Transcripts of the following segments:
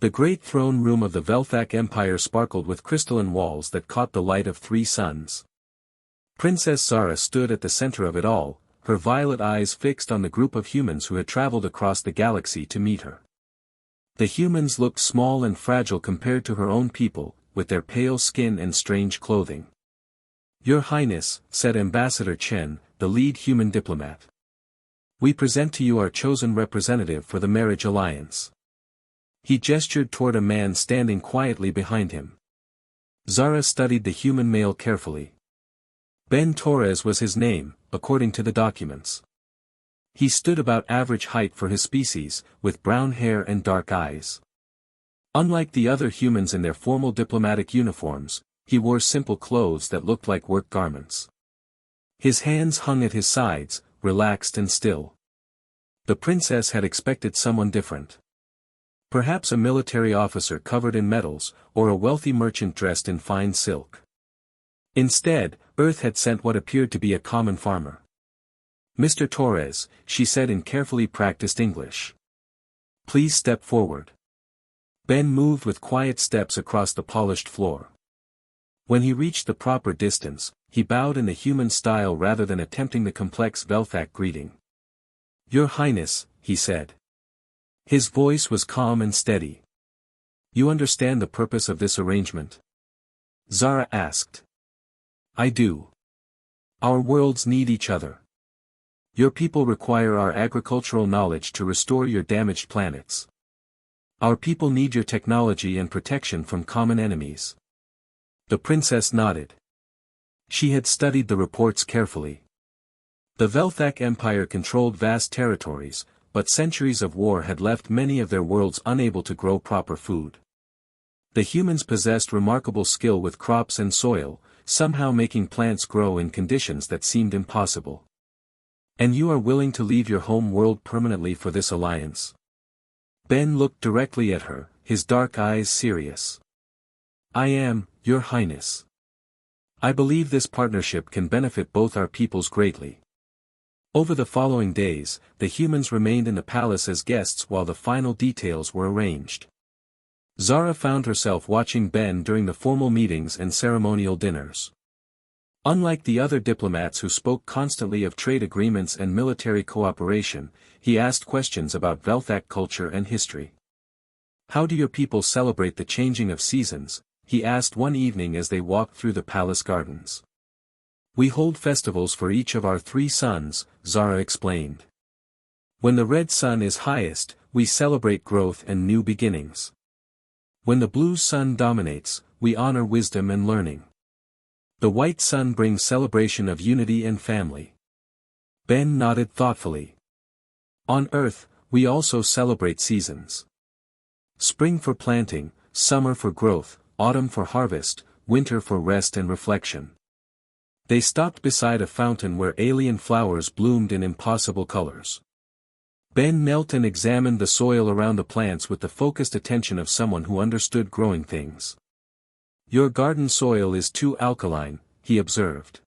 The great throne room of the Velthak Empire sparkled with crystalline walls that caught the light of 3 suns. Princess Zara stood at the center of it all, her violet eyes fixed on the group of humans who had traveled across the galaxy to meet her. The humans looked small and fragile compared to her own people, with their pale skin and strange clothing. "Your Highness," said Ambassador Chen, the lead human diplomat. "We present to you our chosen representative for the marriage alliance." He gestured toward a man standing quietly behind him. Zara studied the human male carefully. Ben Torres was his name, according to the documents. He stood about average height for his species, with brown hair and dark eyes. Unlike the other humans in their formal diplomatic uniforms, he wore simple clothes that looked like work garments. His hands hung at his sides, relaxed and still. The princess had expected someone different. Perhaps a military officer covered in medals, or a wealthy merchant dressed in fine silk. Instead, Earth had sent what appeared to be a common farmer. "Mr. Torres," she said in carefully practiced English. "Please step forward." Ben moved with quiet steps across the polished floor. When he reached the proper distance, he bowed in the human style rather than attempting the complex Velthak greeting. "Your Highness," he said. His voice was calm and steady. "You understand the purpose of this arrangement?" Zara asked. "I do. Our worlds need each other. Your people require our agricultural knowledge to restore your damaged planets. Our people need your technology and protection from common enemies." The princess nodded. She had studied the reports carefully. The Velthak Empire controlled vast territories, but centuries of war had left many of their worlds unable to grow proper food. The humans possessed remarkable skill with crops and soil, somehow making plants grow in conditions that seemed impossible. "And you are willing to leave your home world permanently for this alliance?" Ben looked directly at her, his dark eyes serious. "I am, Your Highness. I believe this partnership can benefit both our peoples greatly." Over the following days, the humans remained in the palace as guests while the final details were arranged. Zara found herself watching Ben during the formal meetings and ceremonial dinners. Unlike the other diplomats who spoke constantly of trade agreements and military cooperation, he asked questions about Velthak culture and history. "How do your people celebrate the changing of seasons?" he asked one evening as they walked through the palace gardens. "We hold festivals for each of our 3 suns," Zara explained. "When the red sun is highest, we celebrate growth and new beginnings. When the blue sun dominates, we honor wisdom and learning. The white sun brings celebration of unity and family." Ben nodded thoughtfully. "On Earth, we also celebrate seasons. Spring for planting, summer for growth, autumn for harvest, winter for rest and reflection." They stopped beside a fountain where alien flowers bloomed in impossible colors. Ben knelt and examined the soil around the plants with the focused attention of someone who understood growing things. "Your garden soil is too alkaline," he observed.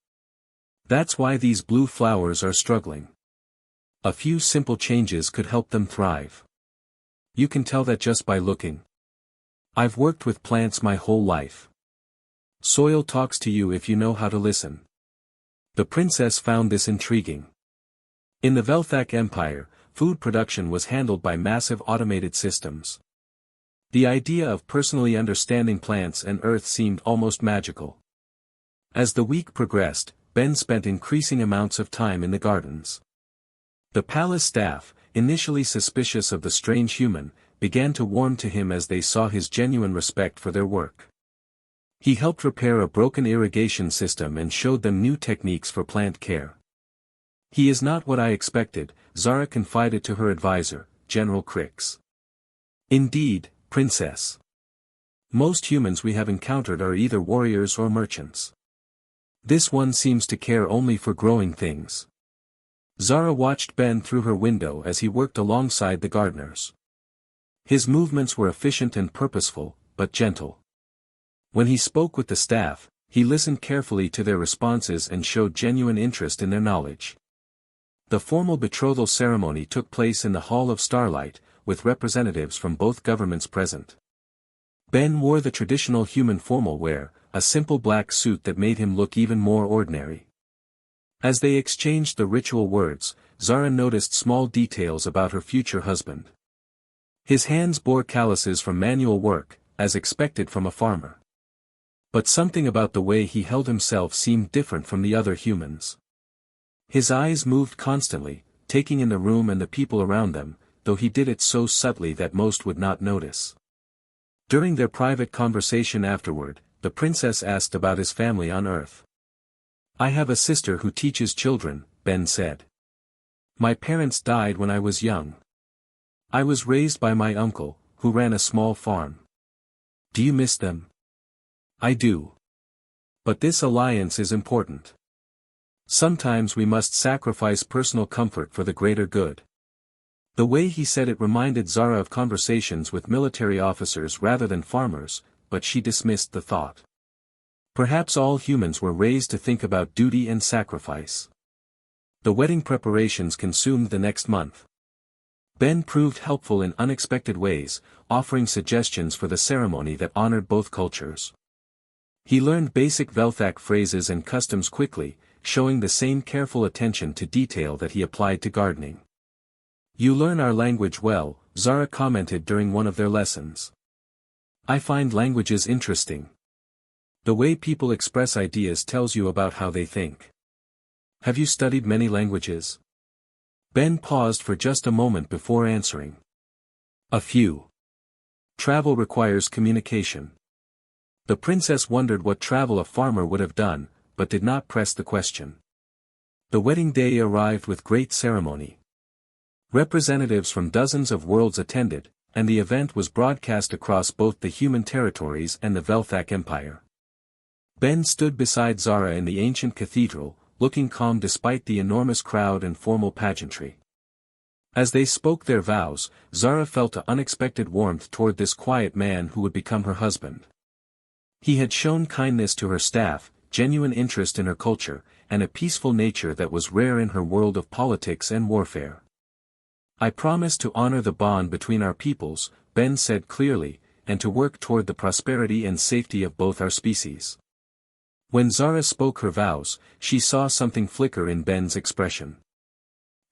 "That's why these blue flowers are struggling. A few simple changes could help them thrive. You can tell that just by looking. I've worked with plants my whole life. Soil talks to you if you know how to listen." The princess found this intriguing. In the Velthak Empire, food production was handled by massive automated systems. The idea of personally understanding plants and earth seemed almost magical. As the week progressed, Ben spent increasing amounts of time in the gardens. The palace staff, initially suspicious of the strange human, began to warm to him as they saw his genuine respect for their work. He helped repair a broken irrigation system and showed them new techniques for plant care. "He is not what I expected," Zara confided to her advisor, General Crix. "Indeed, Princess. Most humans we have encountered are either warriors or merchants. This one seems to care only for growing things." Zara watched Ben through her window as he worked alongside the gardeners. His movements were efficient and purposeful, but gentle. When he spoke with the staff, he listened carefully to their responses and showed genuine interest in their knowledge. The formal betrothal ceremony took place in the Hall of Starlight, with representatives from both governments present. Ben wore the traditional human formal wear, a simple black suit that made him look even more ordinary. As they exchanged the ritual words, Zara noticed small details about her future husband. His hands bore calluses from manual work, as expected from a farmer. But something about the way he held himself seemed different from the other humans. His eyes moved constantly, taking in the room and the people around them, though he did it so subtly that most would not notice. During their private conversation afterward, the princess asked about his family on Earth. "I have a sister who teaches children," Ben said. "My parents died when I was young. I was raised by my uncle, who ran a small farm. Do you miss them?" "I do. But this alliance is important. Sometimes we must sacrifice personal comfort for the greater good." The way he said it reminded Zara of conversations with military officers rather than farmers, but she dismissed the thought. Perhaps all humans were raised to think about duty and sacrifice. The wedding preparations consumed the next month. Ben proved helpful in unexpected ways, offering suggestions for the ceremony that honored both cultures. He learned basic Velthak phrases and customs quickly, showing the same careful attention to detail that he applied to gardening. "You learn our language well," Zara commented during one of their lessons. "I find languages interesting. The way people express ideas tells you about how they think. Have you studied many languages?" Ben paused for just a moment before answering. "A few. Travel requires communication." The princess wondered what travel a farmer would have done, but did not press the question. The wedding day arrived with great ceremony. Representatives from dozens of worlds attended, and the event was broadcast across both the human territories and the Velthak Empire. Ben stood beside Zara in the ancient cathedral, looking calm despite the enormous crowd and formal pageantry. As they spoke their vows, Zara felt an unexpected warmth toward this quiet man who would become her husband. He had shown kindness to her staff, genuine interest in her culture, and a peaceful nature that was rare in her world of politics and warfare. "I promise to honor the bond between our peoples," Ben said clearly, "and to work toward the prosperity and safety of both our species." When Zara spoke her vows, she saw something flicker in Ben's expression.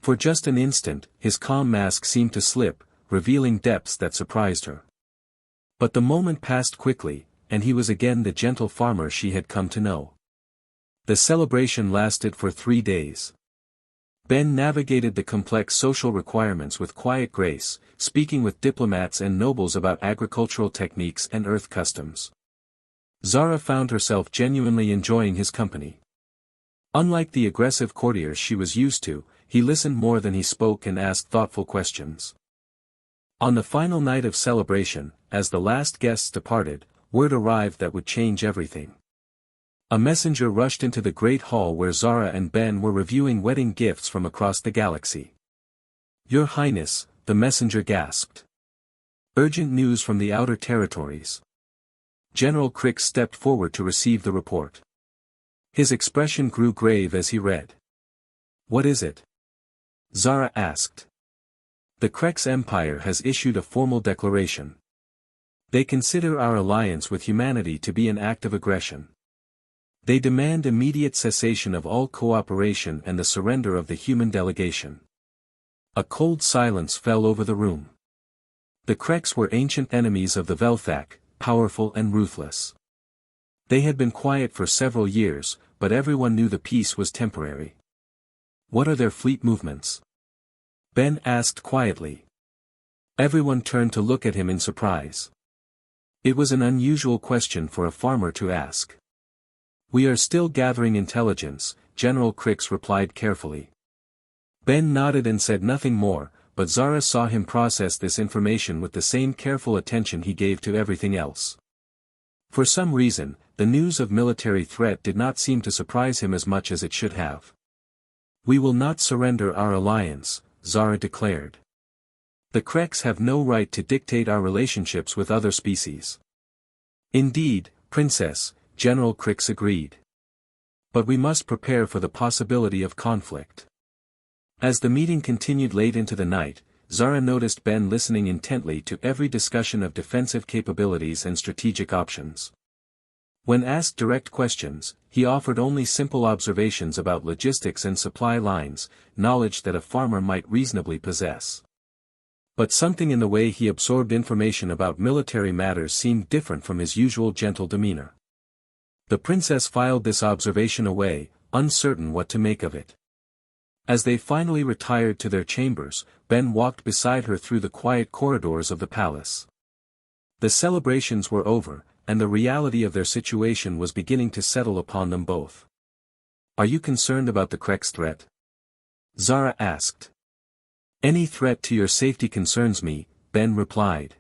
For just an instant, his calm mask seemed to slip, revealing depths that surprised her. But the moment passed quickly, and he was again the gentle farmer she had come to know. The celebration lasted for 3 days. Ben navigated the complex social requirements with quiet grace, speaking with diplomats and nobles about agricultural techniques and earth customs. Zara found herself genuinely enjoying his company. Unlike the aggressive courtiers she was used to, he listened more than he spoke and asked thoughtful questions. On the final night of celebration, as the last guests departed, word arrived that would change everything. A messenger rushed into the great hall where Zara and Ben were reviewing wedding gifts from across the galaxy. "Your Highness," the messenger gasped. "Urgent news from the outer territories." General Crick stepped forward to receive the report. His expression grew grave as he read. "What is it?" Zara asked. "The Krex Empire has issued a formal declaration. They consider our alliance with humanity to be an act of aggression. They demand immediate cessation of all cooperation and the surrender of the human delegation." A cold silence fell over the room. The Krex were ancient enemies of the Velthak, powerful and ruthless. They had been quiet for several years, but everyone knew the peace was temporary. "What are their fleet movements?" Ben asked quietly. Everyone turned to look at him in surprise. It was an unusual question for a farmer to ask. "We are still gathering intelligence," General Crix replied carefully. Ben nodded and said nothing more, but Zara saw him process this information with the same careful attention he gave to everything else. For some reason, the news of military threat did not seem to surprise him as much as it should have. "We will not surrender our alliance," Zara declared. "The Krex have no right to dictate our relationships with other species." "Indeed, Princess," General Crix agreed. "But we must prepare for the possibility of conflict." As the meeting continued late into the night, Zara noticed Ben listening intently to every discussion of defensive capabilities and strategic options. When asked direct questions, he offered only simple observations about logistics and supply lines, knowledge that a farmer might reasonably possess. But something in the way he absorbed information about military matters seemed different from his usual gentle demeanor. The princess filed this observation away, uncertain what to make of it. As they finally retired to their chambers, Ben walked beside her through the quiet corridors of the palace. The celebrations were over, and the reality of their situation was beginning to settle upon them both. "Are you concerned about the Krex threat?" Zara asked. "Any threat to your safety concerns me," Ben replied.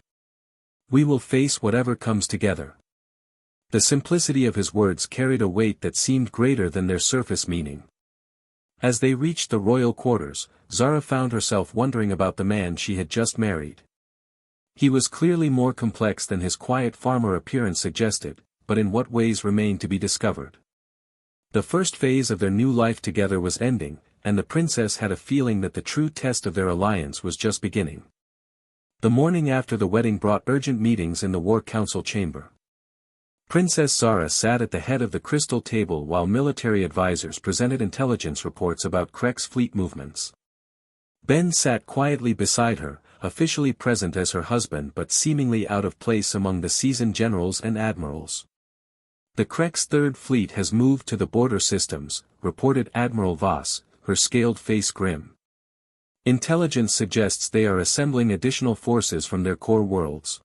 "We will face whatever comes together." The simplicity of his words carried a weight that seemed greater than their surface meaning. As they reached the royal quarters, Zara found herself wondering about the man she had just married. He was clearly more complex than his quiet farmer appearance suggested, but in what ways remained to be discovered. The first phase of their new life together was ending, and the princess had a feeling that the true test of their alliance was just beginning. The morning after the wedding brought urgent meetings in the War Council chamber. Princess Zara sat at the head of the crystal table while military advisors presented intelligence reports about Krex fleet movements. Ben sat quietly beside her, officially present as her husband but seemingly out of place among the seasoned generals and admirals. "The Krex Third Fleet has moved to the border systems," reported Admiral Voss, her scaled face grim. "Intelligence suggests they are assembling additional forces from their core worlds."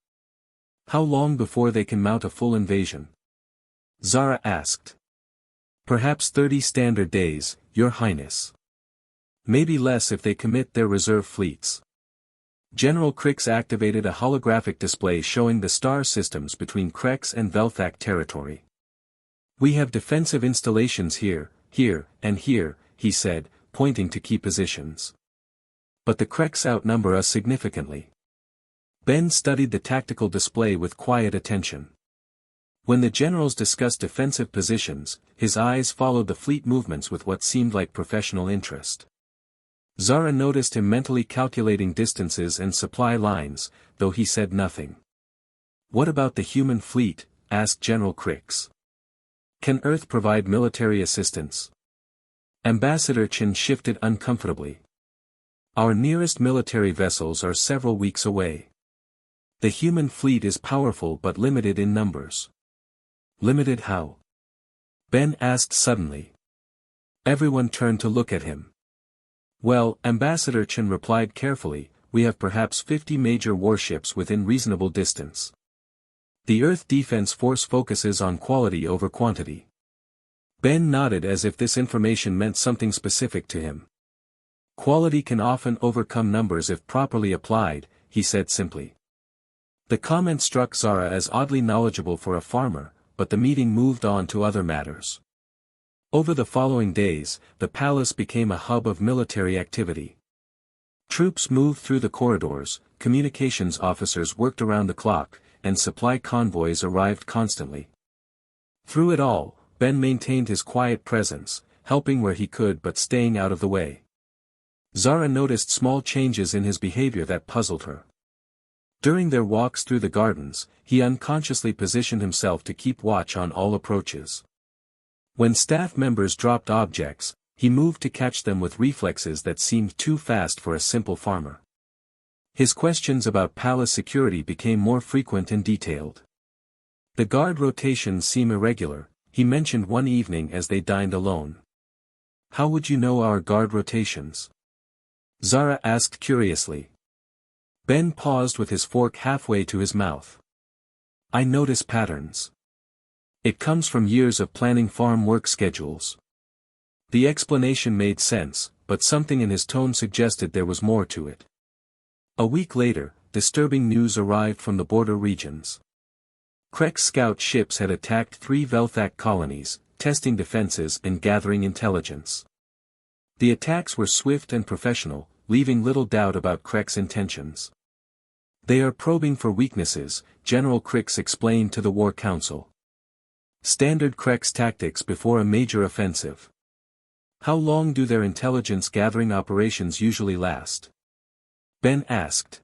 "How long before they can mount a full invasion?" Zara asked. "Perhaps 30 standard days, Your Highness. Maybe less if they commit their reserve fleets." General Krix activated a holographic display showing the star systems between Krex and Velthak territory. "We have defensive installations here, and here," he said, pointing to key positions. "But the Krex outnumber us significantly." Ben studied the tactical display with quiet attention. When the generals discussed defensive positions, his eyes followed the fleet movements with what seemed like professional interest. Zara noticed him mentally calculating distances and supply lines, though he said nothing. "What about the human fleet?" asked General Krix. "Can Earth provide military assistance?" Ambassador Chen shifted uncomfortably. "Our nearest military vessels are several weeks away. The human fleet is powerful but limited in numbers." "Limited how?" Ben asked suddenly. Everyone turned to look at him. "Well," Ambassador Chen replied carefully, "we have perhaps 50 major warships within reasonable distance. The Earth Defense Force focuses on quality over quantity." Ben nodded as if this information meant something specific to him. "Quality can often overcome numbers if properly applied," he said simply. The comment struck Zara as oddly knowledgeable for a farmer, but the meeting moved on to other matters. Over the following days, the palace became a hub of military activity. Troops moved through the corridors, communications officers worked around the clock, and supply convoys arrived constantly. Through it all, Ben maintained his quiet presence, helping where he could but staying out of the way. Zara noticed small changes in his behavior that puzzled her. During their walks through the gardens, he unconsciously positioned himself to keep watch on all approaches. When staff members dropped objects, he moved to catch them with reflexes that seemed too fast for a simple farmer. His questions about palace security became more frequent and detailed. "The guard rotations seem irregular," he mentioned one evening as they dined alone. "How would you know our guard rotations?" Zara asked curiously. Ben paused with his fork halfway to his mouth. "I notice patterns. It comes from years of planning farm work schedules." The explanation made sense, but something in his tone suggested there was more to it. A week later, disturbing news arrived from the border regions. Krex scout ships had attacked 3 Velthak colonies, testing defenses and gathering intelligence. The attacks were swift and professional, leaving little doubt about Krex intentions. "They are probing for weaknesses," General Krix explained to the War Council. "Standard Krex tactics before a major offensive." "How long do their intelligence gathering operations usually last?" Ben asked.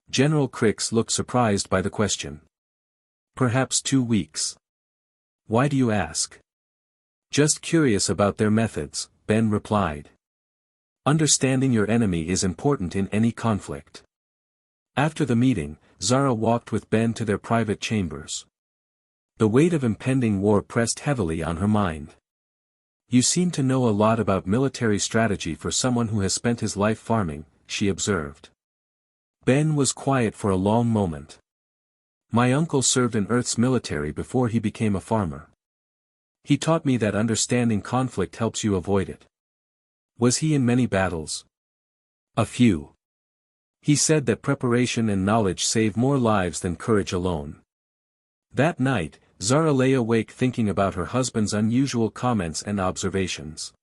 General Crix looked surprised by the question. Perhaps 2 weeks. Why do you ask? Just curious about their methods, Ben replied. Understanding your enemy is important in any conflict. After the meeting, Zara walked with Ben to their private chambers. The weight of impending war pressed heavily on her mind. You seem to know a lot about military strategy for someone who has spent his life farming, she observed. Ben was quiet for a long moment. My uncle served in Earth's military before he became a farmer. He taught me that understanding conflict helps you avoid it. Was he in many battles? A few. He said that preparation and knowledge save more lives than courage alone. That night, Zara lay awake thinking about her husband's unusual comments and observations.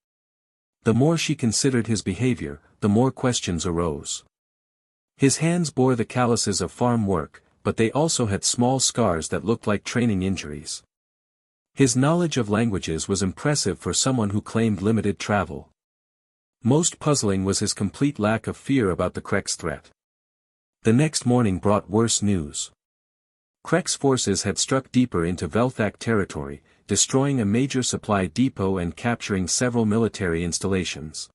The more she considered his behavior, the more questions arose. His hands bore the calluses of farm work, but they also had small scars that looked like training injuries. His knowledge of languages was impressive for someone who claimed limited travel. Most puzzling was his complete lack of fear about the Krex threat. The next morning brought worse news. Krex forces had struck deeper into Velthak territory, destroying a major supply depot and capturing several military installations.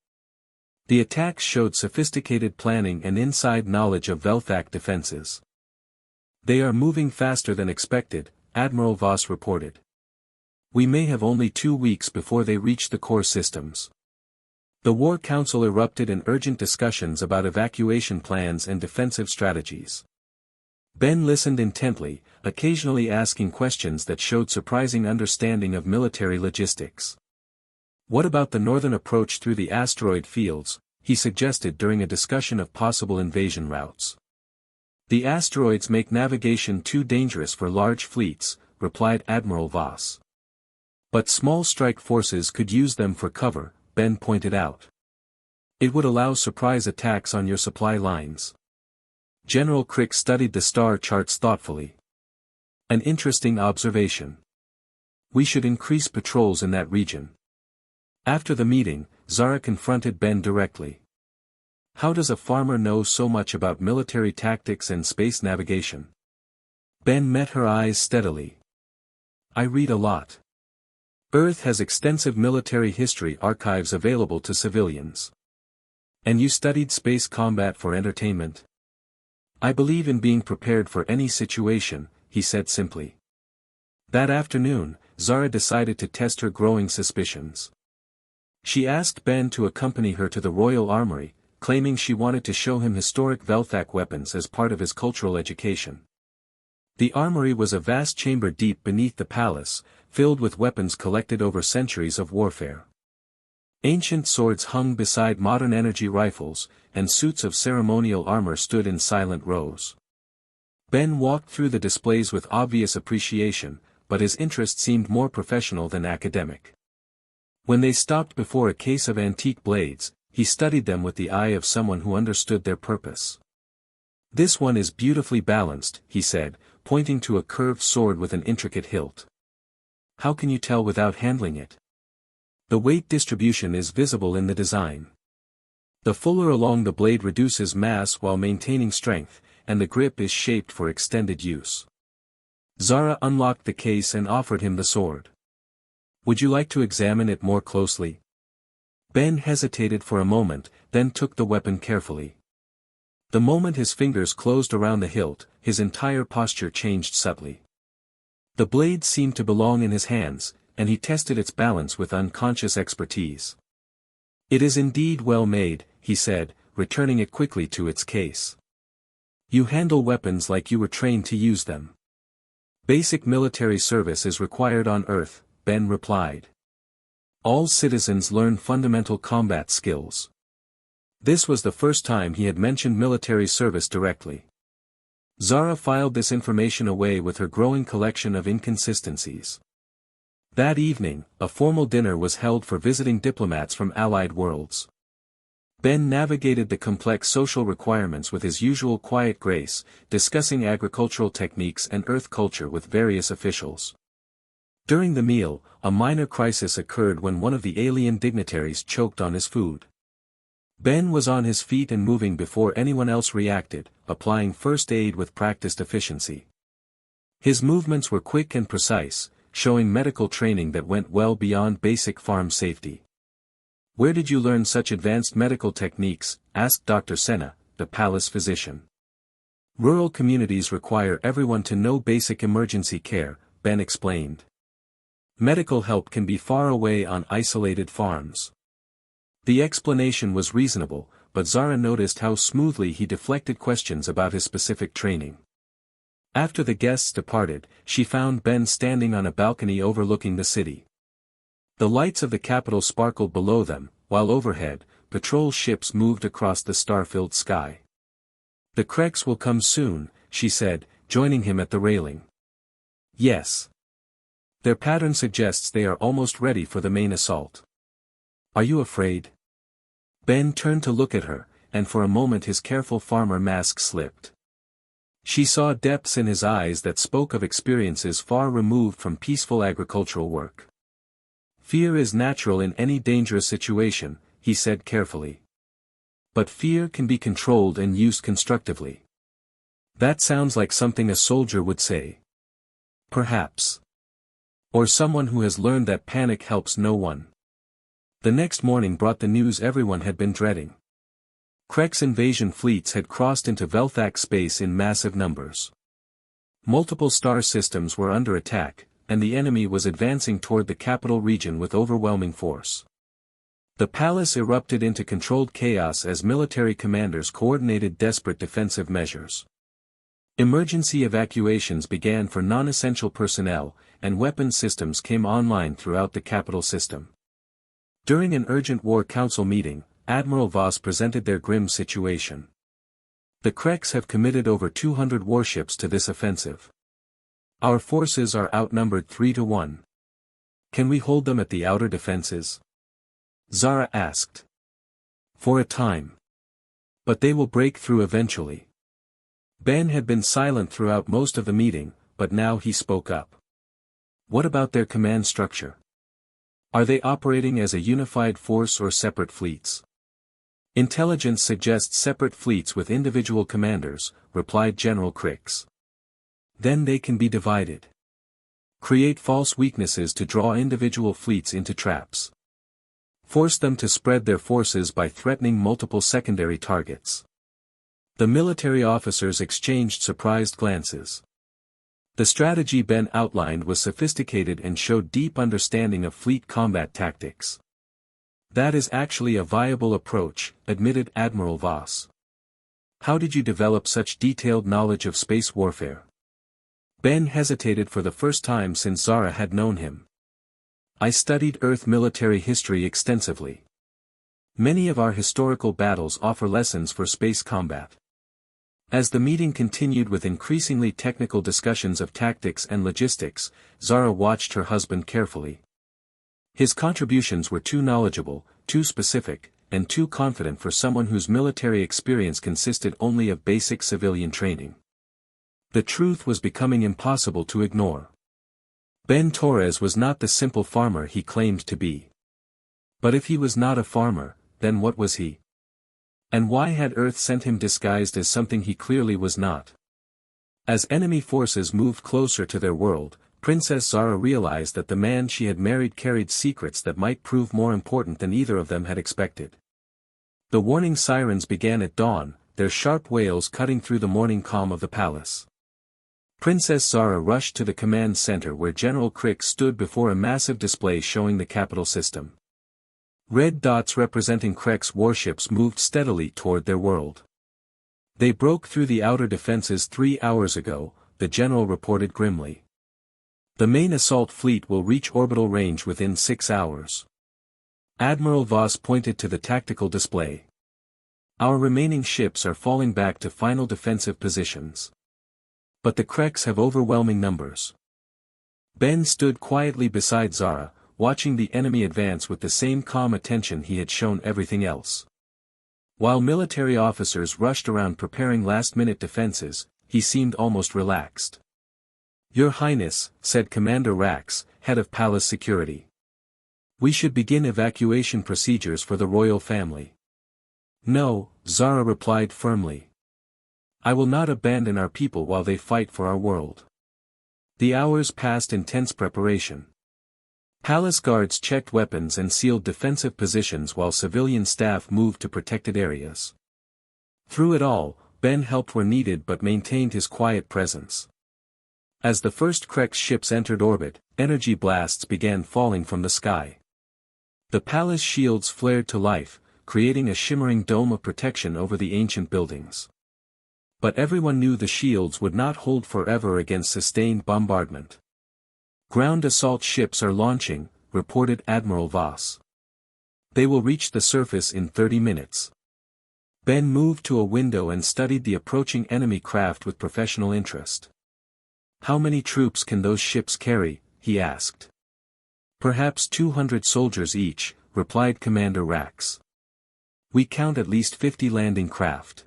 The attacks showed sophisticated planning and inside knowledge of Velthak defenses. They are moving faster than expected, Admiral Voss reported. We may have only 2 weeks before they reach the core systems. The War Council erupted in urgent discussions about evacuation plans and defensive strategies. Ben listened intently, occasionally asking questions that showed surprising understanding of military logistics. What about the northern approach through the asteroid fields, he suggested during a discussion of possible invasion routes. The asteroids make navigation too dangerous for large fleets, replied Admiral Voss. But small strike forces could use them for cover, Ben pointed out. It would allow surprise attacks on your supply lines. General Crick studied the star charts thoughtfully. An interesting observation. We should increase patrols in that region. After the meeting, Zara confronted Ben directly. How does a farmer know so much about military tactics and space navigation? Ben met her eyes steadily. I read a lot. Earth has extensive military history archives available to civilians. And you studied space combat for entertainment? I believe in being prepared for any situation, he said simply. That afternoon, Zara decided to test her growing suspicions. She asked Ben to accompany her to the Royal Armory, claiming she wanted to show him historic Velthak weapons as part of his cultural education. The armory was a vast chamber deep beneath the palace, filled with weapons collected over centuries of warfare. Ancient swords hung beside modern energy rifles, and suits of ceremonial armor stood in silent rows. Ben walked through the displays with obvious appreciation, but his interest seemed more professional than academic. When they stopped before a case of antique blades, he studied them with the eye of someone who understood their purpose. This one is beautifully balanced, he said, pointing to a curved sword with an intricate hilt. How can you tell without handling it? The weight distribution is visible in the design. The fuller along the blade reduces mass while maintaining strength, and the grip is shaped for extended use. Zara unlocked the case and offered him the sword. Would you like to examine it more closely? Ben hesitated for a moment, then took the weapon carefully. The moment his fingers closed around the hilt, his entire posture changed subtly. The blade seemed to belong in his hands, and he tested its balance with unconscious expertise. It is indeed well made, he said, returning it quickly to its case. You handle weapons like you were trained to use them. Basic military service is required on Earth, Ben replied. All citizens learn fundamental combat skills. This was the first time he had mentioned military service directly. Zara filed this information away with her growing collection of inconsistencies. That evening, a formal dinner was held for visiting diplomats from allied worlds. Ben navigated the complex social requirements with his usual quiet grace, discussing agricultural techniques and Earth culture with various officials. During the meal, a minor crisis occurred when one of the alien dignitaries choked on his food. Ben was on his feet and moving before anyone else reacted, applying first aid with practiced efficiency. His movements were quick and precise, showing medical training that went well beyond basic farm safety. "Where did you learn such advanced medical techniques?" asked Dr. Senna, the palace physician. "Rural communities require everyone to know basic emergency care," Ben explained. "Medical help can be far away on isolated farms." The explanation was reasonable, but Zara noticed how smoothly he deflected questions about his specific training. After the guests departed, she found Ben standing on a balcony overlooking the city. The lights of the capital sparkled below them, while overhead, patrol ships moved across the star-filled sky. "The Kreks will come soon," she said, joining him at the railing. "Yes. Their pattern suggests they are almost ready for the main assault." "Are you afraid?" Ben turned to look at her, and for a moment his careful farmer mask slipped. She saw depths in his eyes that spoke of experiences far removed from peaceful agricultural work. "Fear is natural in any dangerous situation," he said carefully. "But fear can be controlled and used constructively." "That sounds like something a soldier would say." "Perhaps. Or someone who has learned that panic helps no one." The next morning brought the news everyone had been dreading. Kreks invasion fleets had crossed into Velthak space in massive numbers. Multiple star systems were under attack, and the enemy was advancing toward the capital region with overwhelming force. The palace erupted into controlled chaos as military commanders coordinated desperate defensive measures. Emergency evacuations began for non-essential personnel, and weapon systems came online throughout the capital system. During an urgent war council meeting, Admiral Voss presented their grim situation. "The Kreks have committed over 200 warships to this offensive. Our forces are outnumbered 3-1. Can we hold them at the outer defenses?" Zara asked. "For a time. But they will break through eventually." Ben had been silent throughout most of the meeting, but now he spoke up. "What about their command structure? Are they operating as a unified force or separate fleets?" "Intelligence suggests separate fleets with individual commanders," replied General Krix. "Then they can be divided. Create false weaknesses to draw individual fleets into traps. Force them to spread their forces by threatening multiple secondary targets." The military officers exchanged surprised glances. The strategy Ben outlined was sophisticated and showed deep understanding of fleet combat tactics. "That is actually a viable approach," admitted Admiral Voss. "How did you develop such detailed knowledge of space warfare?" Ben hesitated for the first time since Zara had known him. "I studied Earth military history extensively. Many of our historical battles offer lessons for space combat." As the meeting continued with increasingly technical discussions of tactics and logistics, Zara watched her husband carefully. His contributions were too knowledgeable, too specific, and too confident for someone whose military experience consisted only of basic civilian training. The truth was becoming impossible to ignore. Ben Torres was not the simple farmer he claimed to be. But if he was not a farmer, then what was he? And why had Earth sent him disguised as something he clearly was not? As enemy forces moved closer to their world, Princess Zara realized that the man she had married carried secrets that might prove more important than either of them had expected. The warning sirens began at dawn, their sharp wails cutting through the morning calm of the palace. Princess Zara rushed to the command center where General Krix stood before a massive display showing the capital system. Red dots representing Kreks warships moved steadily toward their world. "They broke through the outer defenses 3 hours ago," the general reported grimly. "The main assault fleet will reach orbital range within 6 hours." Admiral Voss pointed to the tactical display. "Our remaining ships are falling back to final defensive positions. But the Kreks have overwhelming numbers." Ben stood quietly beside Zara, watching the enemy advance with the same calm attention he had shown everything else. While military officers rushed around preparing last-minute defenses, he seemed almost relaxed. "Your Highness," said Commander Rax, head of palace security. "We should begin evacuation procedures for the royal family." No, Zara replied firmly. I will not abandon our people while they fight for our world. The hours passed in tense preparation. Palace guards checked weapons and sealed defensive positions while civilian staff moved to protected areas. Through it all, Ben helped where needed but maintained his quiet presence. As the first Krex ships entered orbit, energy blasts began falling from the sky. The palace shields flared to life, creating a shimmering dome of protection over the ancient buildings. But everyone knew the shields would not hold forever against sustained bombardment. Ground assault ships are launching, reported Admiral Voss. They will reach the surface in 30 minutes. Ben moved to a window and studied the approaching enemy craft with professional interest. How many troops can those ships carry? He asked. Perhaps 200 soldiers each, replied Commander Rax. We count at least 50 landing craft.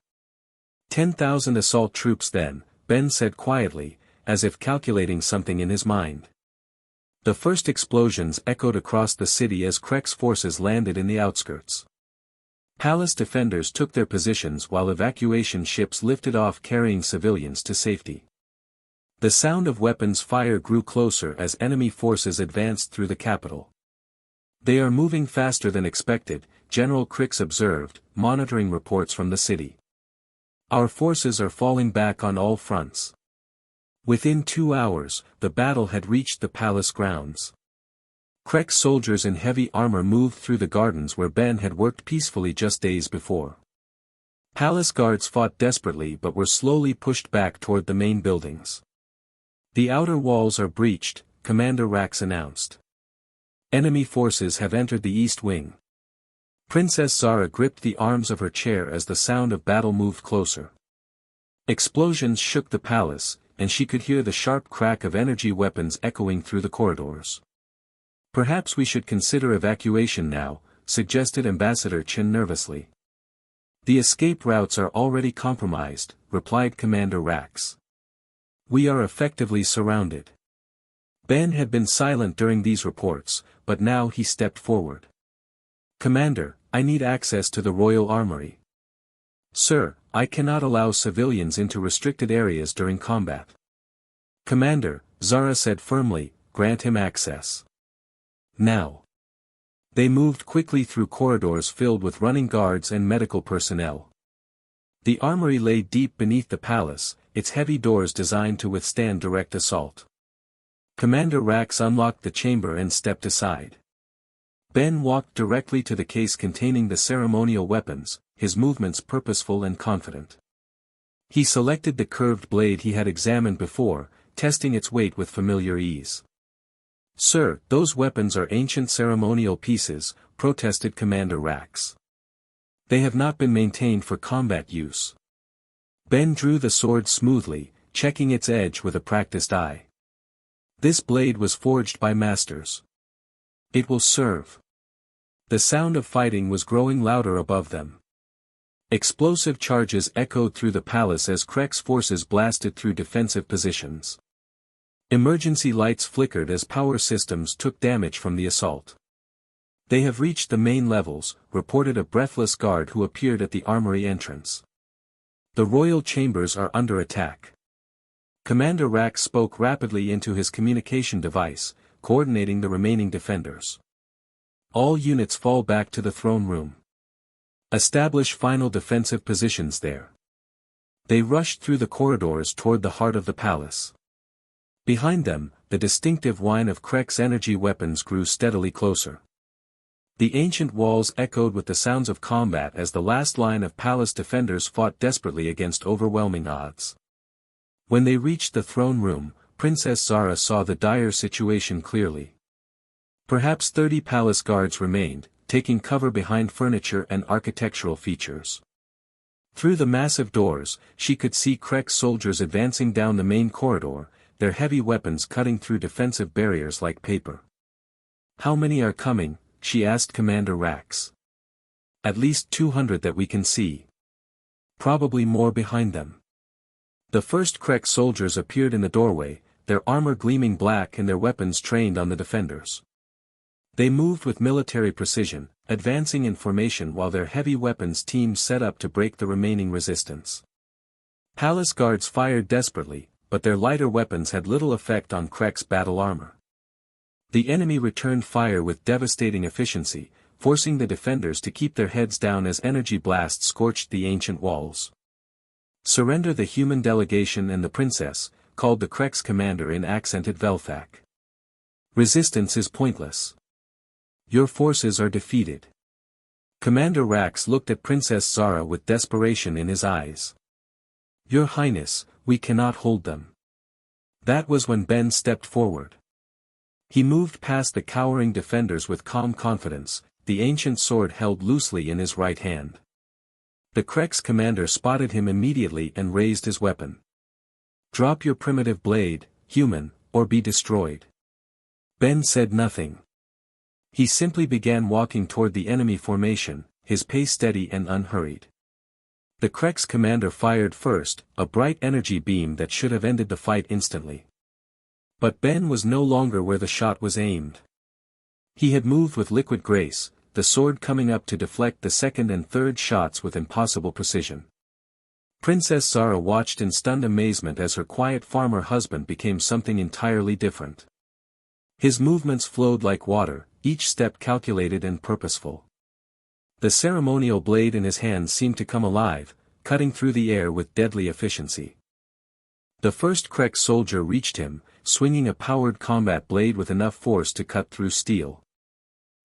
10,000 assault troops then, Ben said quietly, as if calculating something in his mind. The first explosions echoed across the city as Krex forces landed in the outskirts. Palace defenders took their positions while evacuation ships lifted off carrying civilians to safety. The sound of weapons fire grew closer as enemy forces advanced through the capital. They are moving faster than expected, General Krix observed, monitoring reports from the city. Our forces are falling back on all fronts. Within 2 hours, the battle had reached the palace grounds. Krex soldiers in heavy armor moved through the gardens where Ben had worked peacefully just days before. Palace guards fought desperately but were slowly pushed back toward the main buildings. The outer walls are breached, Commander Rax announced. Enemy forces have entered the east wing. Princess Zara gripped the arms of her chair as the sound of battle moved closer. Explosions shook the palace, and she could hear the sharp crack of energy weapons echoing through the corridors. Perhaps we should consider evacuation now, suggested Ambassador Chen nervously. The escape routes are already compromised, replied Commander Rax. We are effectively surrounded. Ben had been silent during these reports, but now he stepped forward. Commander, I need access to the Royal Armory. Sir, I cannot allow civilians into restricted areas during combat. Commander, Zara said firmly, grant him access. Now. They moved quickly through corridors filled with running guards and medical personnel. The armory lay deep beneath the palace, its heavy doors designed to withstand direct assault. Commander Rax unlocked the chamber and stepped aside. Ben walked directly to the case containing the ceremonial weapons, his movements purposeful and confident. He selected the curved blade he had examined before, testing its weight with familiar ease. Sir, those weapons are ancient ceremonial pieces, protested Commander Rax. They have not been maintained for combat use. Ben drew the sword smoothly, checking its edge with a practiced eye. This blade was forged by masters. It will serve. The sound of fighting was growing louder above them. Explosive charges echoed through the palace as Krex forces blasted through defensive positions. Emergency lights flickered as power systems took damage from the assault. They have reached the main levels, reported a breathless guard who appeared at the armory entrance. The royal chambers are under attack. Commander Rax spoke rapidly into his communication device, coordinating the remaining defenders. All units fall back to the throne room. Establish final defensive positions there. They rushed through the corridors toward the heart of the palace. Behind them, the distinctive whine of Krex energy weapons grew steadily closer. The ancient walls echoed with the sounds of combat as the last line of palace defenders fought desperately against overwhelming odds. When they reached the throne room, Princess Zara saw the dire situation clearly. Perhaps 30 palace guards remained, taking cover behind furniture and architectural features. Through the massive doors, she could see Krex soldiers advancing down the main corridor, their heavy weapons cutting through defensive barriers like paper. How many are coming? She asked Commander Rax. At least 200 that we can see. Probably more behind them. The first Krex soldiers appeared in the doorway, their armor gleaming black and their weapons trained on the defenders. They moved with military precision, advancing in formation while their heavy weapons teams set up to break the remaining resistance. Palace guards fired desperately, but their lighter weapons had little effect on Krek's battle armor. The enemy returned fire with devastating efficiency, forcing the defenders to keep their heads down as energy blasts scorched the ancient walls. "Surrender the human delegation and the princess," called the Krek's commander in accented Velthak. "Resistance is pointless. Your forces are defeated." Commander Rax looked at Princess Zara with desperation in his eyes. "Your Highness, we cannot hold them." That was when Ben stepped forward. He moved past the cowering defenders with calm confidence, the ancient sword held loosely in his right hand. The Krek's commander spotted him immediately and raised his weapon. "Drop your primitive blade, human, or be destroyed." Ben said nothing. He simply began walking toward the enemy formation, his pace steady and unhurried. The Krek's commander fired first, a bright energy beam that should have ended the fight instantly. But Ben was no longer where the shot was aimed. He had moved with liquid grace, the sword coming up to deflect the second and third shots with impossible precision. Princess Zara watched in stunned amazement as her quiet farmer husband became something entirely different. His movements flowed like water, each step calculated and purposeful. The ceremonial blade in his hand seemed to come alive, cutting through the air with deadly efficiency. The first Krek soldier reached him, swinging a powered combat blade with enough force to cut through steel.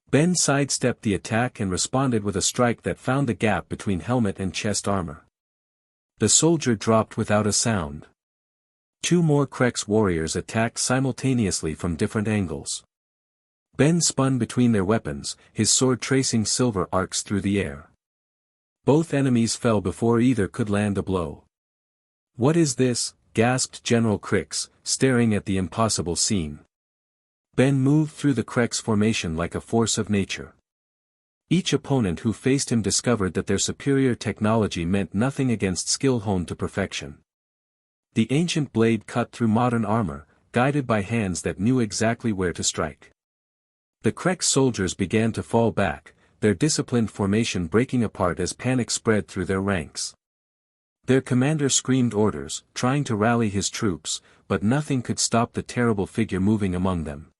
Ben sidestepped the attack and responded with a strike that found the gap between helmet and chest armor. The soldier dropped without a sound. Two more Krek's warriors attacked simultaneously from different angles. Ben spun between their weapons, his sword tracing silver arcs through the air. Both enemies fell before either could land a blow. "What is this?" gasped General Krix, staring at the impossible scene. Ben moved through the Krek's formation like a force of nature. Each opponent who faced him discovered that their superior technology meant nothing against skill honed to perfection. The ancient blade cut through modern armor, guided by hands that knew exactly where to strike. The Krek soldiers began to fall back, their disciplined formation breaking apart as panic spread through their ranks. Their commander screamed orders, trying to rally his troops, but nothing could stop the terrible figure moving among them.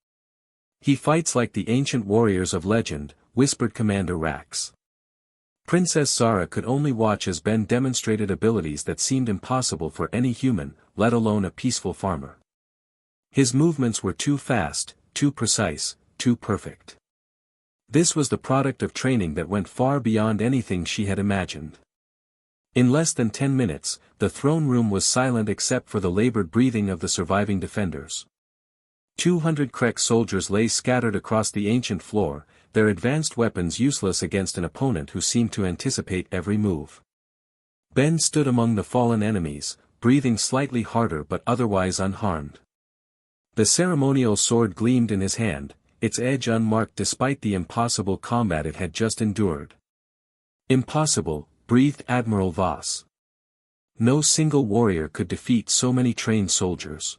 "He fights like the ancient warriors of legend," whispered Commander Rax. Princess Zara could only watch as Ben demonstrated abilities that seemed impossible for any human, let alone a peaceful farmer. His movements were too fast, too precise, too perfect. This was the product of training that went far beyond anything she had imagined. In less than 10 minutes, the throne room was silent except for the labored breathing of the surviving defenders. 200 Krek soldiers lay scattered across the ancient floor, their advanced weapons useless against an opponent who seemed to anticipate every move. Ben stood among the fallen enemies, breathing slightly harder but otherwise unharmed. The ceremonial sword gleamed in his hand, its edge unmarked despite the impossible combat it had just endured. "Impossible," breathed Admiral Voss. "No single warrior could defeat so many trained soldiers."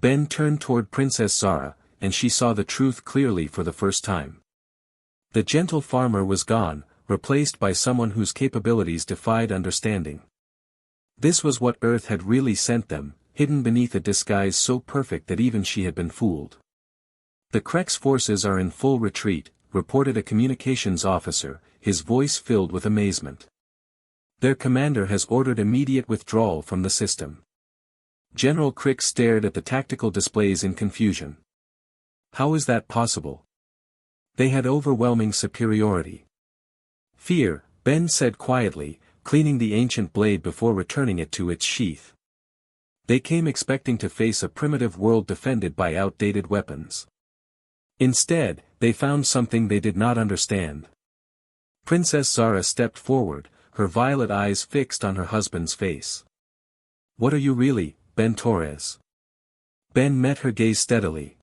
Ben turned toward Princess Zara, and she saw the truth clearly for the first time. The gentle farmer was gone, replaced by someone whose capabilities defied understanding. This was what Earth had really sent them, hidden beneath a disguise so perfect that even she had been fooled. "The Krek's forces are in full retreat," reported a communications officer, his voice filled with amazement. "Their commander has ordered immediate withdrawal from the system." General Krix stared at the tactical displays in confusion. How is that possible? They had overwhelming superiority. "Fear," Ben said quietly, cleaning the ancient blade before returning it to its sheath. They came expecting to face a primitive world defended by outdated weapons. Instead, they found something they did not understand. Princess Zara stepped forward, her violet eyes fixed on her husband's face. "What are you really, Ben Torres?" Ben met her gaze steadily.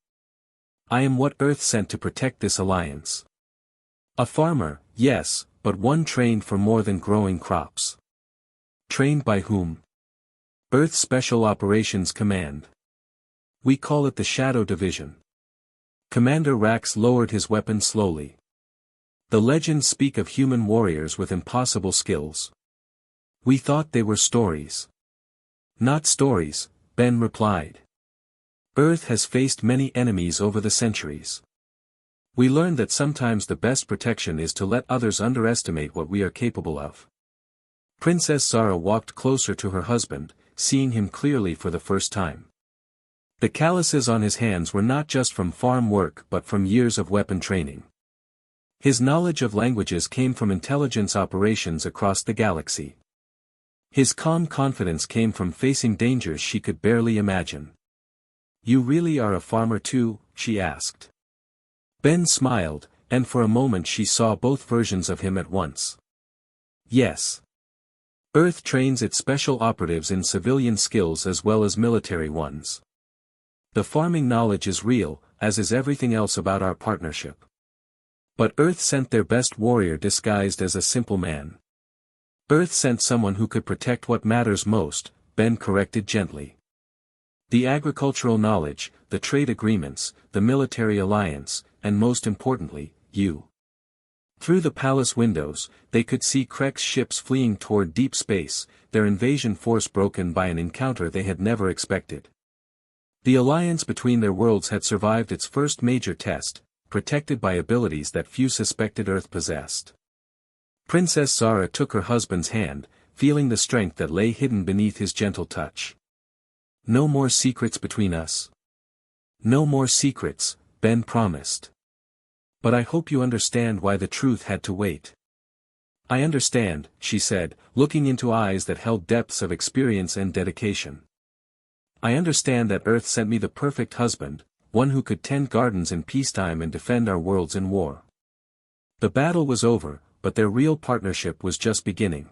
"I am what Earth sent to protect this alliance." "A farmer, yes, but one trained for more than growing crops." "Trained by whom?" "Earth Special Operations Command. We call it the Shadow Division." Commander Rax lowered his weapon slowly. The legends speak of human warriors with impossible skills. We thought they were stories. Not stories, Ben replied. Earth has faced many enemies over the centuries. We learned that sometimes the best protection is to let others underestimate what we are capable of. Princess Zara walked closer to her husband, seeing him clearly for the first time. The calluses on his hands were not just from farm work but from years of weapon training. His knowledge of languages came from intelligence operations across the galaxy. His calm confidence came from facing dangers she could barely imagine. "You really are a farmer too?" she asked. Ben smiled, and for a moment she saw both versions of him at once. Yes. Earth trains its special operatives in civilian skills as well as military ones. The farming knowledge is real, as is everything else about our partnership. But Earth sent their best warrior disguised as a simple man. Earth sent someone who could protect what matters most, Ben corrected gently. The agricultural knowledge, the trade agreements, the military alliance, and most importantly, you. Through the palace windows, they could see Krek's ships fleeing toward deep space, their invasion force broken by an encounter they had never expected. The alliance between their worlds had survived its first major test, protected by abilities that few suspected Earth possessed. Princess Zara took her husband's hand, feeling the strength that lay hidden beneath his gentle touch. "No more secrets between us." "No more secrets," Ben promised. "But I hope you understand why the truth had to wait." "I understand," she said, looking into eyes that held depths of experience and dedication. "I understand that Earth sent me the perfect husband, one who could tend gardens in peacetime and defend our worlds in war." The battle was over, but their real partnership was just beginning.